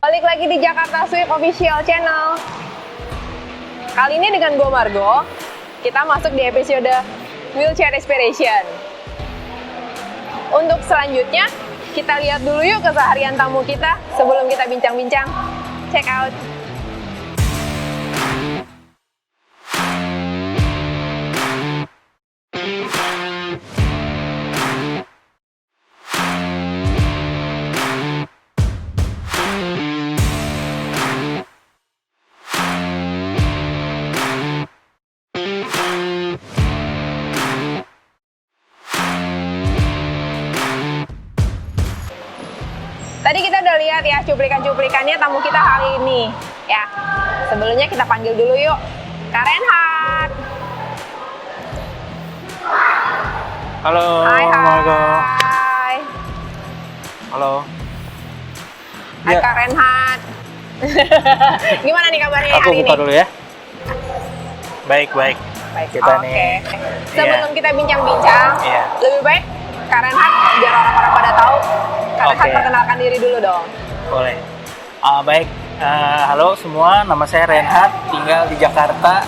Balik lagi di Jakarta Swift Official Channel. Kali ini dengan gue Margo, kita masuk di episode Wheelchair Inspiration. Untuk selanjutnya, kita lihat dulu yuk keseharian tamu kita sebelum kita bincang-bincang. Check out. Tadi kita udah lihat ya cuplikan-cuplikannya tamu kita hari ini. Ya, sebelumnya kita panggil dulu yuk, Kak Renhat. Halo, Hai. Halo. Hai Ya. Kak Renhat. Gimana nih kabarnya Aku hari ini? buka dulu ya. Baik. Baik, Kita oke. nih. Sebelum kita bincang-bincang, Iya. lebih baik Kak Renhat biar orang-orang pada tahu. Kak Renhat Oke. perkenalkan diri dulu dong. Boleh. Baik. Halo semua, nama saya Renhat, tinggal di Jakarta.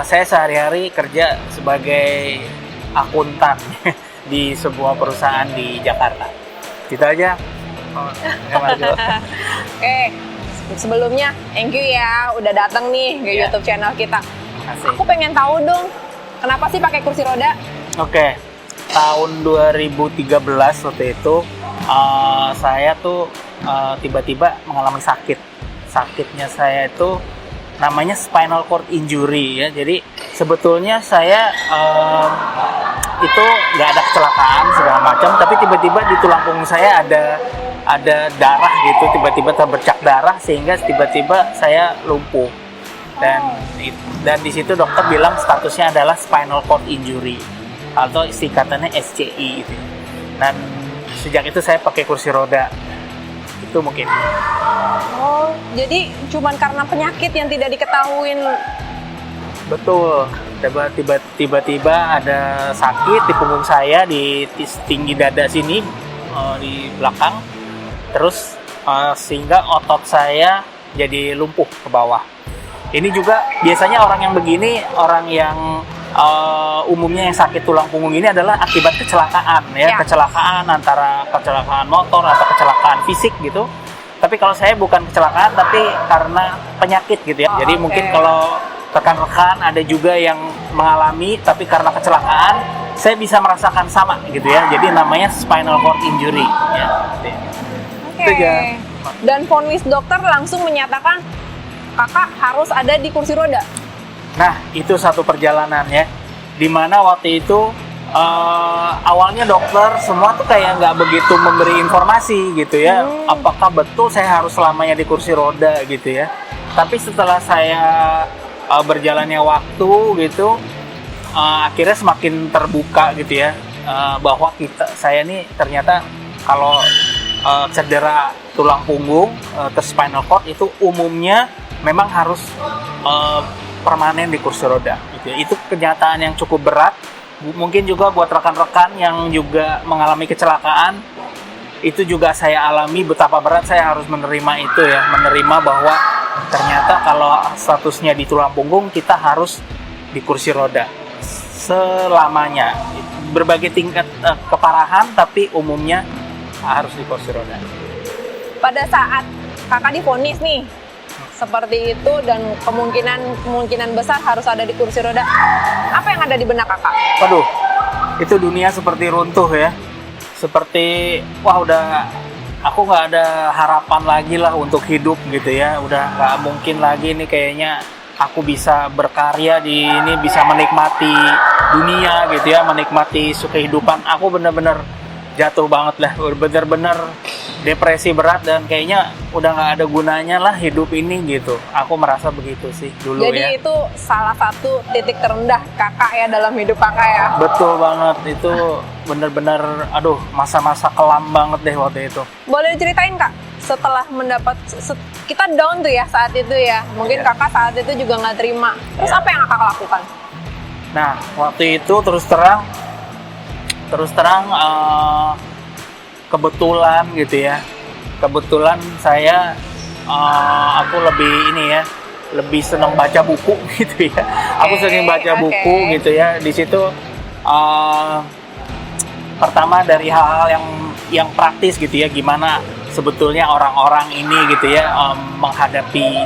Saya sehari-hari kerja sebagai akuntan di sebuah perusahaan di Jakarta. Gitu aja. Oke, sebelumnya thank you ya udah datang nih ke Iya. YouTube channel kita. Asik. Aku pengen tahu dong, kenapa sih pakai kursi roda? Oke, tahun 2013 waktu itu saya tuh tiba-tiba mengalami sakit. Sakitnya saya itu namanya spinal cord injury ya. Jadi sebetulnya saya itu nggak ada kecelakaan segala macam, tapi tiba-tiba di tulang punggung saya ada darah gitu, tiba-tiba terbercak darah sehingga tiba-tiba saya lumpuh. Dan di situ dokter bilang statusnya adalah spinal cord injury atau singkatannya SCI gitu. Dan sejak itu saya pakai kursi roda. Itu mungkin. Oh, jadi cuman karena penyakit yang tidak diketahuin. Betul. Tiba-tiba ada sakit di punggung saya di tinggi dada sini di belakang. Terus sehingga otot saya jadi lumpuh ke bawah. Ini juga biasanya orang yang begini, orang yang umumnya yang sakit tulang punggung ini adalah akibat kecelakaan ya. Kecelakaan antara kecelakaan motor atau kecelakaan fisik gitu. Tapi kalau saya bukan kecelakaan tapi karena penyakit gitu ya. Jadi mungkin kalau rekan-rekan ada juga yang mengalami tapi karena kecelakaan, saya bisa merasakan sama gitu ya. Jadi namanya spinal cord injury ya. Oke. Dan vonis dokter langsung menyatakan kakak harus ada di kursi roda. Nah, itu satu perjalanan ya. Dimana waktu itu awalnya dokter semua tuh kayak nggak begitu memberi informasi gitu ya. Apakah betul saya harus selamanya di kursi roda gitu ya. Tapi setelah saya berjalannya waktu gitu, akhirnya semakin terbuka gitu ya. Bahwa saya nih ternyata kalau cedera tulang punggung, terus spinal cord itu umumnya memang harus permanen di kursi roda gitu ya. Itu kenyataan yang cukup berat. Mungkin juga buat rekan-rekan yang juga mengalami kecelakaan, itu juga saya alami betapa berat saya harus menerima itu ya, menerima bahwa ternyata kalau statusnya di tulang punggung kita harus di kursi roda selamanya. Berbagai tingkat keparahan tapi umumnya harus di kursi roda. Pada saat kakak divonis nih seperti itu dan kemungkinan besar harus ada di kursi roda, apa yang ada di benak kakak? Waduh, itu dunia seperti runtuh ya. Seperti aku nggak ada harapan lagi lah untuk hidup gitu ya. Udah nggak mungkin lagi nih kayaknya aku bisa berkarya di ini, bisa menikmati dunia gitu ya, menikmati kehidupan. Aku bener-bener jatuh banget lah, bener-bener depresi berat dan kayaknya udah nggak ada gunanya lah hidup ini gitu. Aku merasa begitu sih dulu. Jadi ya. itu salah satu titik terendah kakak ya dalam hidup kakak ya. Betul banget, itu bener-bener masa-masa kelam banget deh waktu itu. Boleh diceritain kak, setelah mendapat kita down tuh ya saat itu ya, mungkin kakak saat itu juga nggak terima. Terus apa yang kakak lakukan? Nah waktu itu terus terang kebetulan gitu ya, kebetulan saya aku lebih ini ya, lebih senang baca buku gitu ya. Aku sering baca buku gitu ya. Di situ pertama dari hal-hal yang praktis gitu ya, gimana sebetulnya orang-orang ini gitu ya menghadapi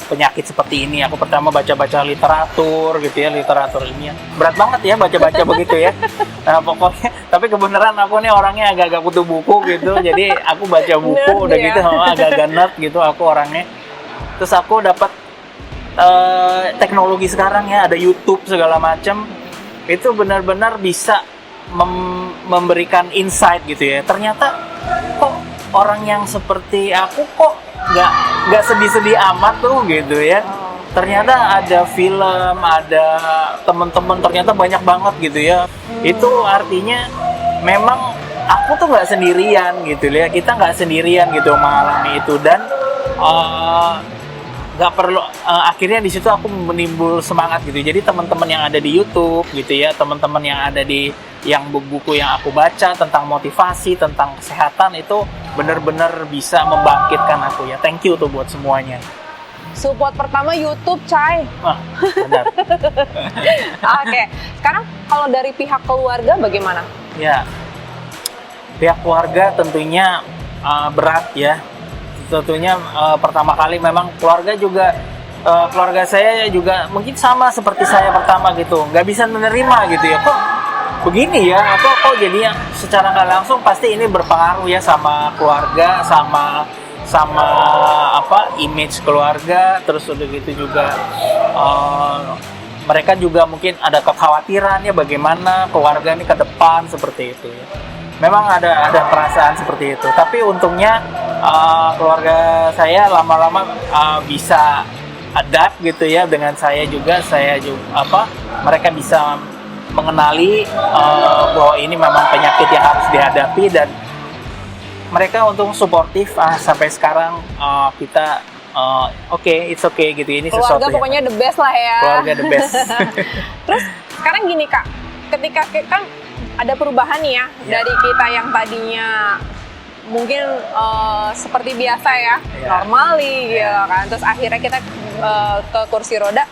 penyakit seperti ini. Aku pertama baca-baca literatur gitu ya, literatur ilmiah. Berat banget ya baca-baca begitu ya. Nah, pokoknya, tapi kebenaran aku nih orangnya agak-agak butuh buku gitu. Jadi aku baca buku nerd udah ya? gitu, agak-agak nerd gitu aku orangnya. Terus aku dapat teknologi sekarang ya, ada YouTube segala macam. Itu benar-benar bisa memberikan insight gitu ya. Ternyata kok orang yang seperti aku kok nggak sedih-sedih amat tuh gitu ya. Ternyata ada film, ada teman-teman, ternyata banyak banget gitu ya. Itu artinya memang aku tuh nggak sendirian gitu ya. Kita nggak sendirian gitu mengalami itu, dan nggak perlu akhirnya di situ aku menimbul semangat gitu. Jadi teman-teman yang ada di YouTube gitu ya, teman-teman yang ada di yang buku yang aku baca tentang motivasi, tentang kesehatan, itu benar-benar bisa membangkitkan aku ya. Thank you tuh buat semuanya. Support pertama YouTube, Cai. Benar. Oke. Sekarang kalau dari pihak keluarga bagaimana? Ya, pihak keluarga tentunya berat ya. Tentunya pertama kali memang keluarga juga, keluarga saya juga mungkin sama seperti saya pertama gitu, nggak bisa menerima gitu ya, kok begini ya, atau kok jadinya secara nggak langsung pasti ini berpengaruh ya sama keluarga, sama image keluarga. Terus udah gitu juga mereka juga mungkin ada kekhawatiran ya, bagaimana keluarga ini ke depan seperti itu ya. Memang ada perasaan seperti itu, tapi untungnya keluarga saya lama-lama bisa adapt gitu ya dengan saya juga mereka bisa mengenali bahwa ini memang penyakit yang harus dihadapi, dan mereka untung suportif sampai sekarang. Kita it's okay gitu, ini Keluarga sesuatu pokoknya the best lah ya. keluarga the best. Terus sekarang gini Kak, ketika kan ada perubahan nih ya, dari kita yang tadinya mungkin seperti biasa ya, normally gitu kan, terus akhirnya kita ke kursi roda.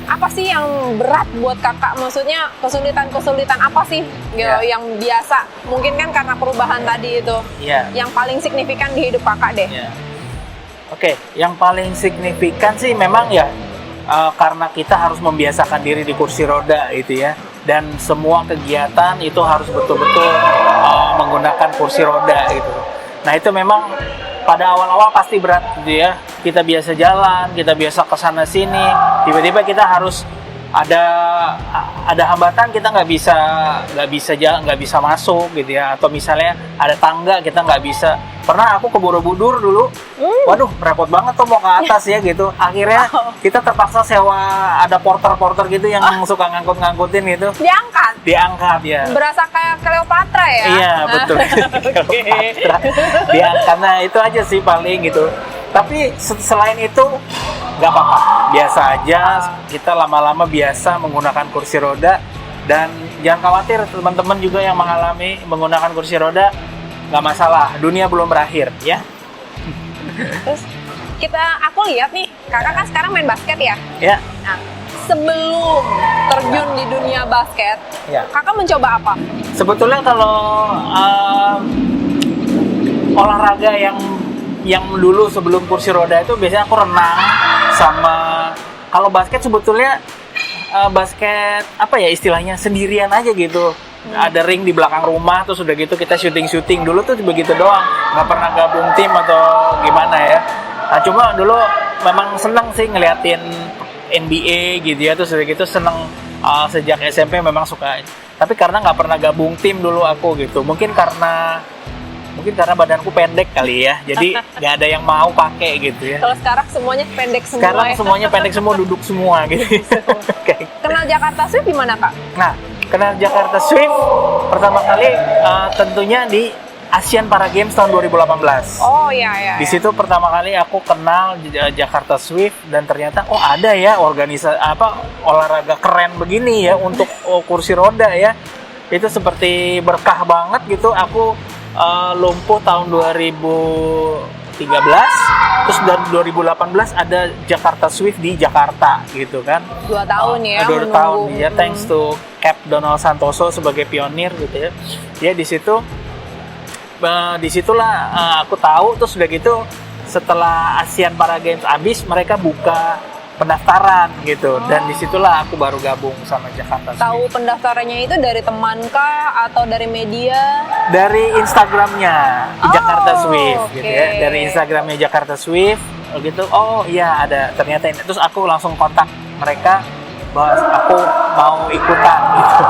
Apa sih yang berat buat Kakak? Maksudnya kesulitan apa sih gitu, yang biasa? Mungkin kan karena perubahan tadi itu, yang paling signifikan di hidup Kakak deh. Oke, yang paling signifikan sih memang ya karena kita harus membiasakan diri di kursi roda gitu ya. Dan semua kegiatan itu harus betul-betul menggunakan kursi roda gitu. Nah itu memang pada awal-awal pasti berat gitu ya. Kita biasa jalan, kita biasa kesana sini, tiba-tiba kita harus ada hambatan, kita nggak bisa jalan, nggak bisa masuk gitu ya. Atau misalnya ada tangga, kita nggak bisa. Pernah aku ke Borobudur dulu, waduh repot banget tuh mau ke atas ya gitu. Akhirnya kita terpaksa sewa, ada porter-porter gitu yang suka ngangkut-ngangkutin gitu. Diangkat ya. Berasa kayak Cleopatra ya? Iya betul. Cleopatra. Diangkat, nah itu aja sih paling gitu. Tapi selain itu nggak apa-apa, biasa aja. Kita lama-lama biasa menggunakan kursi roda, dan jangan khawatir teman-teman juga yang mengalami menggunakan kursi roda, nggak masalah, dunia belum berakhir ya. Terus aku lihat nih, Kakak kan sekarang main basket ya? Ya. Nah, sebelum terjun di dunia basket, Kakak mencoba apa? Sebetulnya kalau olahraga yang dulu sebelum kursi roda itu biasanya aku renang, sama kalau basket sebetulnya basket apa ya istilahnya, sendirian aja gitu. Ada ring di belakang rumah, terus udah gitu kita syuting dulu tuh begitu doang, nggak pernah gabung tim atau gimana ya. Nah cuma dulu memang seneng sih ngeliatin NBA gitu ya, terus udah gitu seneng sejak SMP memang suka. Tapi karena nggak pernah gabung tim dulu aku gitu, mungkin karena badanku pendek kali ya, jadi nggak ada yang mau pakai gitu ya. Kalau sekarang semuanya pendek semua. Sekarang semuanya pendek semua, duduk semua gitu. Kenal Jakarta Swift di mana Kak? Nah, kenal Jakarta Swift pertama kali tentunya di Asian Para Games tahun 2018. Oh iya. Di situ pertama kali aku kenal Jakarta Swift, dan ternyata ada ya organisasi olahraga keren begini ya untuk kursi roda ya. Itu seperti berkah banget gitu. Aku lumpuh tahun 2019 terus dari 2018 ada Jakarta Swift di Jakarta gitu kan. 2 tahun ya 2 menunggu. tahun ya, thanks to Cap Donald Santoso sebagai pionir gitu ya. Ya di situ disitulah aku tahu. Terus udah gitu setelah Asian Para Games habis mereka buka pendaftaran gitu, dan disitulah aku baru gabung sama Jakarta Swift. Tahu pendaftarannya itu dari teman kah atau dari media? Dari Instagramnya Jakarta Swift oke. gitu ya, dari Instagramnya Jakarta Swift gitu. Oh iya ada ternyata ini. Terus aku langsung kontak mereka bahwa aku mau ikutan gitu.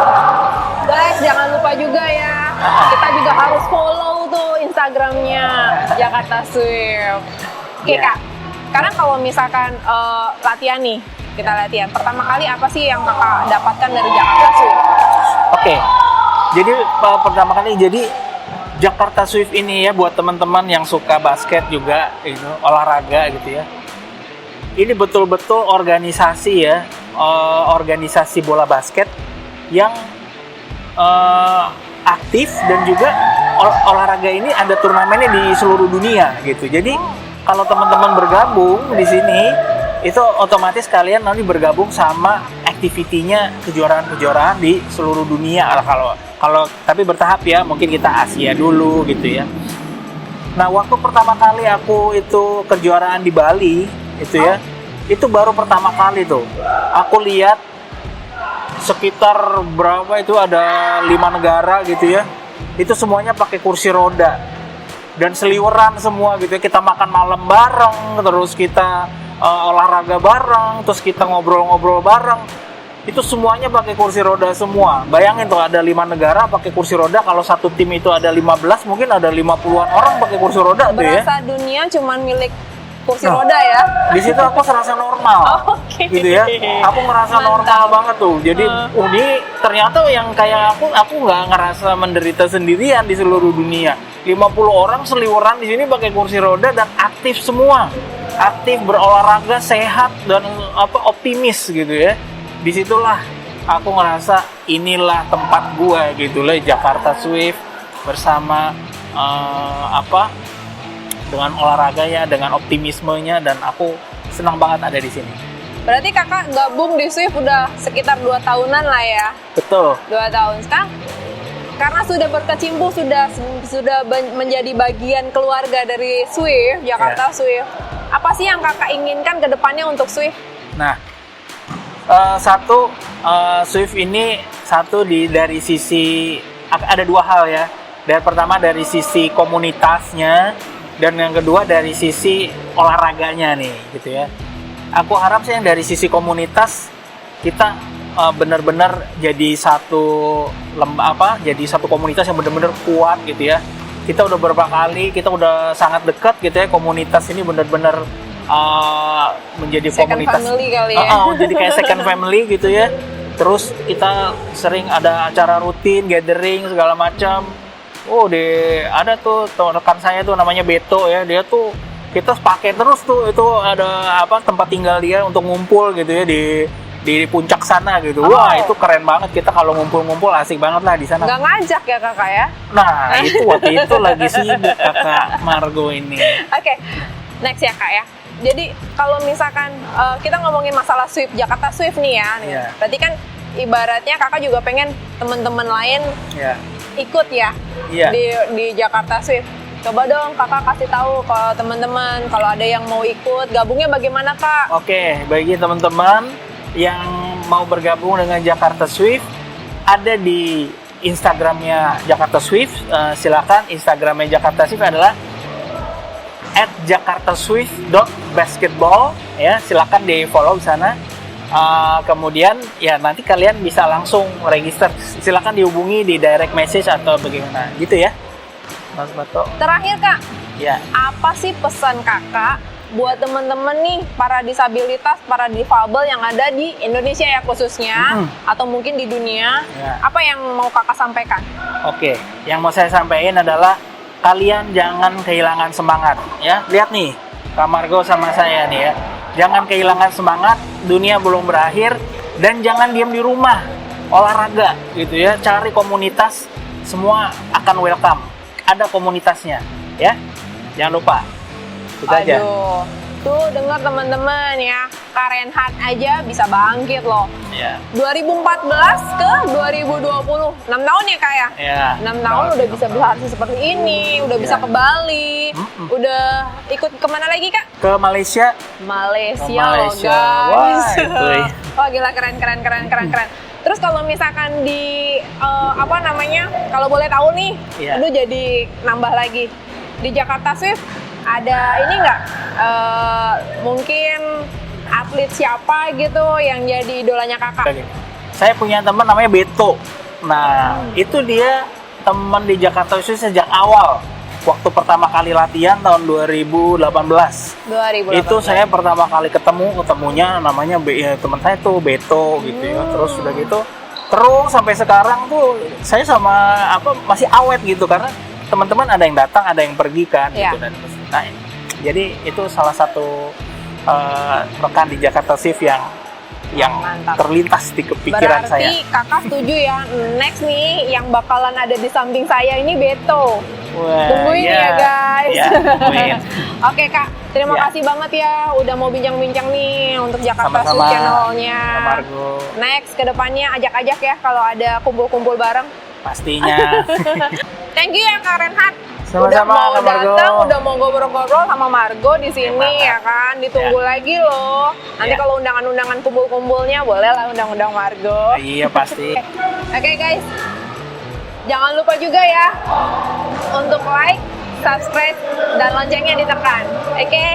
Guys, jangan lupa juga ya, kita juga harus follow tuh Instagramnya Jakarta Swift. Oke Iya. Kak, sekarang kalau misalkan latihan nih, kita latihan. Pertama kali apa sih yang Kakak dapatkan dari Jakarta Swift? Oke. Jadi pertama kali Jakarta Swift ini ya, buat teman-teman yang suka basket juga itu olahraga gitu ya. Ini betul-betul organisasi ya, organisasi bola basket yang aktif, dan juga olahraga ini ada turnamennya di seluruh dunia gitu. Jadi kalau teman-teman bergabung di sini itu otomatis kalian nanti bergabung sama aktivitinya kejuaraan-kejuaraan di seluruh dunia. Kalau tapi bertahap ya, mungkin kita Asia dulu gitu ya. Nah, waktu pertama kali aku itu kejuaraan di Bali itu ya, itu baru pertama kali tuh aku lihat sekitar berapa itu, ada 5 negara gitu ya, itu semuanya pakai kursi roda dan seliweran semua gitu ya. Kita makan malam bareng, terus kita olahraga bareng, terus kita ngobrol-ngobrol bareng. Itu semuanya pakai kursi roda semua. Bayangin tuh, ada 5 negara pakai kursi roda. Kalau satu tim itu ada 15, mungkin ada 50-an orang pakai kursi roda tuh ya. Berasa dunia cuman milik kursi roda ya? Di situ aku serasa normal. Oke. Gitu ya. Aku ngerasa Mantap. normal banget tuh. Jadi ini ternyata yang kayak aku nggak ngerasa menderita sendirian di seluruh dunia. 50 orang seliweran di sini pakai kursi roda dan aktif semua. Aktif, berolahraga, sehat, dan optimis gitu ya. Disitulah aku ngerasa inilah tempat gua gitu lah, Jakarta Swift bersama dengan olahraganya, dengan optimismenya, dan aku senang banget ada di sini. Berarti Kakak gabung di Swift udah sekitar 2 tahunan lah ya? Betul. 2 tahun. Sekarang karena sudah berkecimpung, sudah menjadi bagian keluarga dari Swift, Jakarta Swift. Apa sih yang Kakak inginkan ke depannya untuk Swift? Nah, Swift ini dari sisi, ada 2 hal ya. Dan pertama dari sisi komunitasnya, dan yang kedua dari sisi olahraganya nih gitu ya. Aku harap sih yang dari sisi komunitas kita benar-benar jadi satu komunitas yang benar-benar kuat gitu ya. Kita udah beberapa kali, kita udah sangat dekat gitu ya. Komunitas ini benar-benar menjadi Second komunitas family kali ya. jadi kayak second family gitu ya. Terus kita sering ada acara rutin, gathering segala macam. Ada tuh rekan saya tuh namanya Beto ya, dia tuh kita pakai terus tuh, itu ada tempat tinggal dia untuk ngumpul gitu ya di puncak sana gitu. Wah, itu keren banget, kita kalau ngumpul-ngumpul asik banget lah di sana. Nggak ngajak ya Kakak ya? Nah, itu waktu itu lagi sibuk Kakak Margo ini. Oke, next ya Kak ya. Jadi kalau misalkan kita ngomongin masalah Swift, Jakarta Swift nih ya, Iya. berarti kan ibaratnya Kakak juga pengen teman-teman lain Ya. ikut ya Iya. di Jakarta Swift. Coba dong Kakak kasih tahu kalau teman-teman, kalau ada yang mau ikut, gabungnya bagaimana Kak? Oke, bagi teman-teman yang mau bergabung dengan Jakarta Swift, ada di Instagramnya Jakarta Swift. Silakan, Instagramnya Jakarta Swift adalah @jakartaswift.basketball ya. Silakan di follow di sana. Kemudian ya nanti kalian bisa langsung register. Silakan dihubungi di direct message atau bagaimana gitu ya, Mas Bato. Terakhir Kak, Ya. apa sih pesan Kakak buat teman-teman nih, para disabilitas, para difabel yang ada di Indonesia ya khususnya, atau mungkin di dunia, Ya. apa yang mau Kakak sampaikan? Oke, yang mau saya sampaikan adalah kalian jangan kehilangan semangat ya. Lihat nih, Kak Margo sama saya nih ya. Jangan kehilangan semangat, dunia belum berakhir, dan jangan diam di rumah. Olahraga gitu ya, cari komunitas, semua akan welcome. Ada komunitasnya ya. Jangan lupa. Itu aja. Aduh, tuh dengar teman-teman ya, Kak Renhat aja bisa bangkit loh. Iya. 2014 ke 2020, 6 tahun ya Kak ya? Iya. 6 tahun udah bisa berhasil seperti ini, udah bisa Iya. ke Bali, udah ikut kemana lagi Kak? Ke Malaysia. Malaysia, Ke Malaysia. loh guys. Wah, itu ya. Wah gila keren. Terus kalau misalkan di apa namanya, kalau boleh tahu nih, Iya. aduh jadi nambah lagi di Jakarta Swift ada ini nggak? Mungkin atlet siapa gitu yang jadi idolanya kakak? Saya punya teman namanya Beto. Nah, itu dia teman di Jakarta Swift sejak awal. Waktu pertama kali latihan tahun 2018. 2018. Itu saya pertama kali ketemunya namanya teman saya tuh Beto gitu ya. Terus udah gitu terus sampai sekarang tuh saya sama masih awet gitu karena teman-teman ada yang datang, ada yang pergi kan gitu dan nah, jadi itu salah satu rekan di Jakarta Swift yang mantap. Terlintas di kepikiran saya. Berarti kakak setuju ya, next nih yang bakalan ada di samping saya ini Beto. Wah, Tungguin ya guys. Ya, tungguin. Oke Kak, terima Ya. kasih banget ya udah mau bincang-bincang nih untuk Jakarta Sama-sama. Swift channelnya. Sama Margo. Next kedepannya ajak-ajak ya kalau ada kumpul-kumpul bareng. Pastinya. Thank you ya Kak Renhat. Sama-sama, Udah mau Kak Margo. datang, udah mau ngobrol-ngobrol sama Margo di sini Semangat. ya kan. Ditunggu lagi loh. Nanti Ya. kalau undangan-undangan kumpul-kumpulnya boleh lah undang-undang Margo. Iya pasti. Oke guys, jangan lupa juga ya untuk like, subscribe, dan loncengnya ditekan. Oke,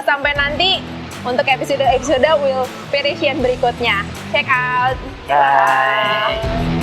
sampai nanti untuk episode Will Variation berikutnya. Check out. Bye.